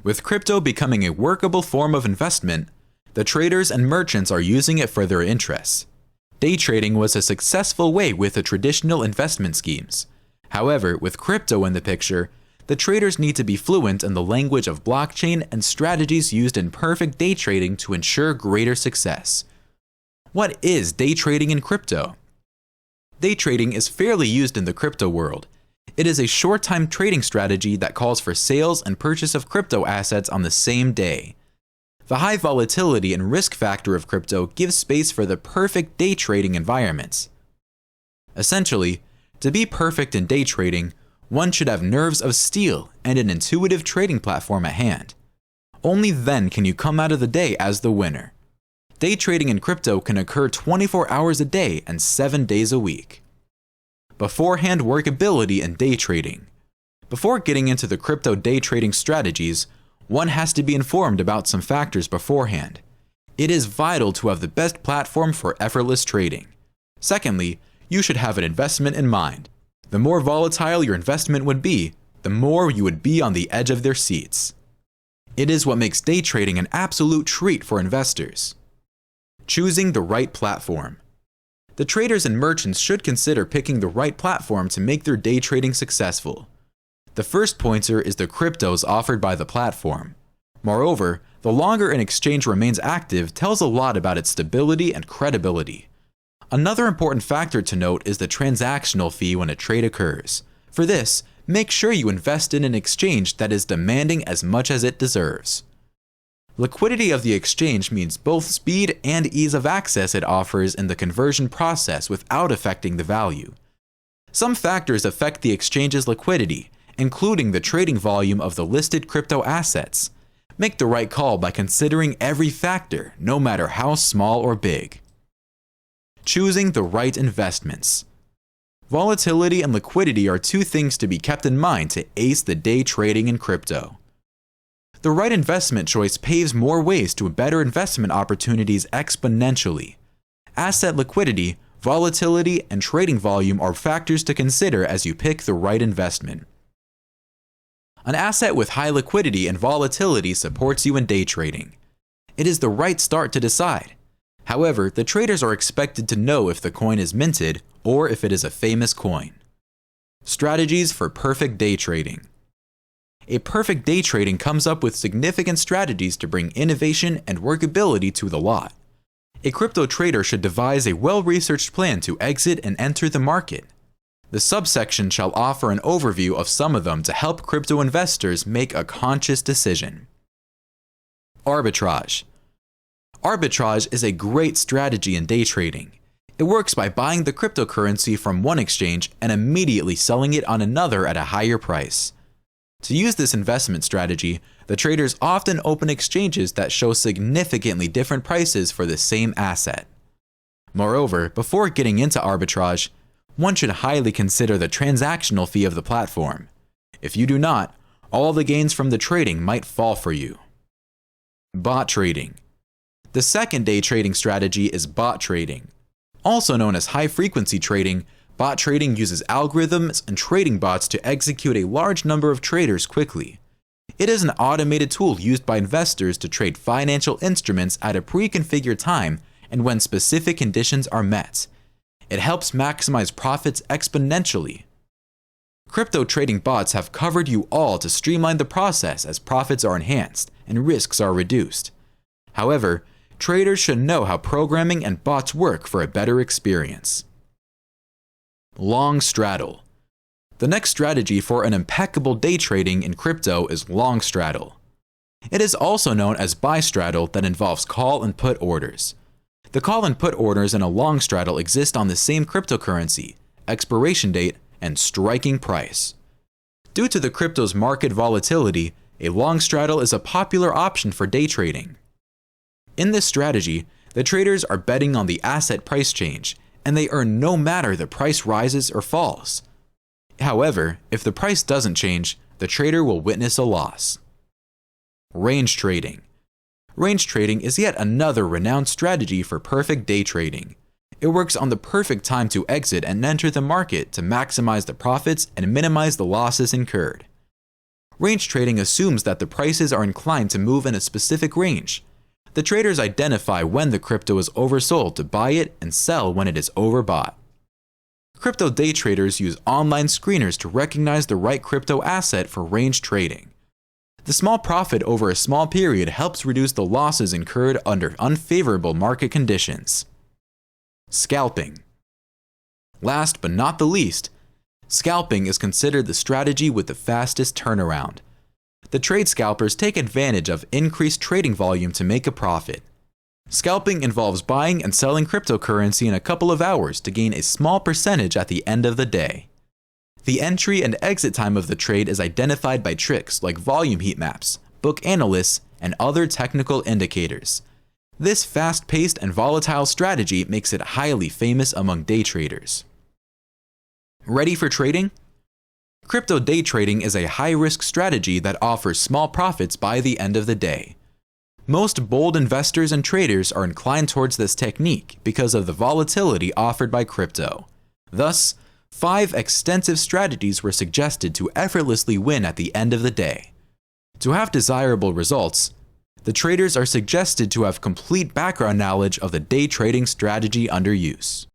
With crypto becoming a workable form of investment, the traders and merchants are using it for their interests. Day trading was a successful way with the traditional investment schemes. However, with crypto in the picture, the traders need to be fluent in the language of blockchain and strategies used in perfect day trading to ensure greater success. What is day trading in crypto? Day trading is fairly used in the crypto world. It is a short-time trading strategy that calls for sales and purchase of crypto assets on the same day. The high volatility and risk factor of crypto gives space for the perfect day trading environments. Essentially, to be perfect in day trading, one should have nerves of steel and an intuitive trading platform at hand. Only then can you come out of the day as the winner. Day trading in crypto can occur 24 hours a day and 7 days a week. Beforehand workability in day trading. Before getting into the crypto day trading strategies, one has to be informed about some factors beforehand. It is vital to have the best platform for effortless trading. Secondly, you should have an investment in mind. The more volatile your investment would be, the more you would be on the edge of their seats. It is what makes day trading an absolute treat for investors. Choosing the right platform. The traders and merchants should consider picking the right platform to make their day trading successful. The first pointer is the cryptos offered by the platform. Moreover, the longer an exchange remains active tells a lot about its stability and credibility. Another important factor to note is the transactional fee when a trade occurs. For this, make sure you invest in an exchange that is demanding as much as it deserves. Liquidity of the exchange means both speed and ease of access it offers in the conversion process without affecting the value. Some factors affect the exchange's liquidity, including the trading volume of the listed crypto assets. Make the right call by considering every factor, no matter how small or big. Choosing the right investments. Volatility and liquidity are two things to be kept in mind to ace the day trading in crypto. The right investment choice paves more ways to better investment opportunities exponentially. Asset liquidity, volatility, and trading volume are factors to consider as you pick the right investment. An asset with high liquidity and volatility supports you in day trading. It is the right start to decide. However, the traders are expected to know if the coin is minted or if it is a famous coin. Strategies for perfect day trading. A perfect day trading comes up with significant strategies to bring innovation and workability to the lot. A crypto trader should devise a well-researched plan to exit and enter the market. The subsection shall offer an overview of some of them to help crypto investors make a conscious decision. Arbitrage. Arbitrage is a great strategy in day trading. It works by buying the cryptocurrency from one exchange and immediately selling it on another at a higher price. To use this investment strategy, the traders often open exchanges that show significantly different prices for the same asset. Moreover, before getting into arbitrage, one should highly consider the transactional fee of the platform. If you do not, all the gains from the trading might fall for you. Bot trading. The second day trading strategy is bot trading. Also known as high-frequency trading, bot trading uses algorithms and trading bots to execute a large number of traders quickly. It is an automated tool used by investors to trade financial instruments at a pre-configured time and when specific conditions are met. It helps maximize profits exponentially. Crypto trading bots have covered you all to streamline the process as profits are enhanced and risks are reduced. However, traders should know how programming and bots work for a better experience. Long straddle. The next strategy for an impeccable day trading in crypto is long straddle. It is also known as buy straddle that involves call and put orders. The call and put orders in a long straddle exist on the same cryptocurrency, expiration date, and striking price. Due to the crypto's market volatility, a long straddle is a popular option for day trading. In this strategy, the traders are betting on the asset price change, and they earn no matter the price rises or falls. However, if the price doesn't change, the trader will witness a loss. Range trading. Range trading is yet another renowned strategy for perfect day trading. It works on the perfect time to exit and enter the market to maximize the profits and minimize the losses incurred. Range trading assumes that the prices are inclined to move in a specific range. The traders identify when the crypto is oversold to buy it and sell when it is overbought. Crypto day traders use online screeners to recognize the right crypto asset for range trading. The small profit over a small period helps reduce the losses incurred under unfavorable market conditions. Scalping. Last but not the least, scalping is considered the strategy with the fastest turnaround. The trade scalpers take advantage of increased trading volume to make a profit. Scalping involves buying and selling cryptocurrency in a couple of hours to gain a small percentage at the end of the day. The entry and exit time of the trade is identified by tricks like volume heat maps, book analysts, and other technical indicators. This fast-paced and volatile strategy makes it highly famous among day traders. Ready for trading? Crypto day trading is a high-risk strategy that offers small profits by the end of the day. Most bold investors and traders are inclined towards this technique because of the volatility offered by crypto. Thus, 5 extensive strategies were suggested to effortlessly win at the end of the day. To have desirable results, the traders are suggested to have complete background knowledge of the day trading strategy under use.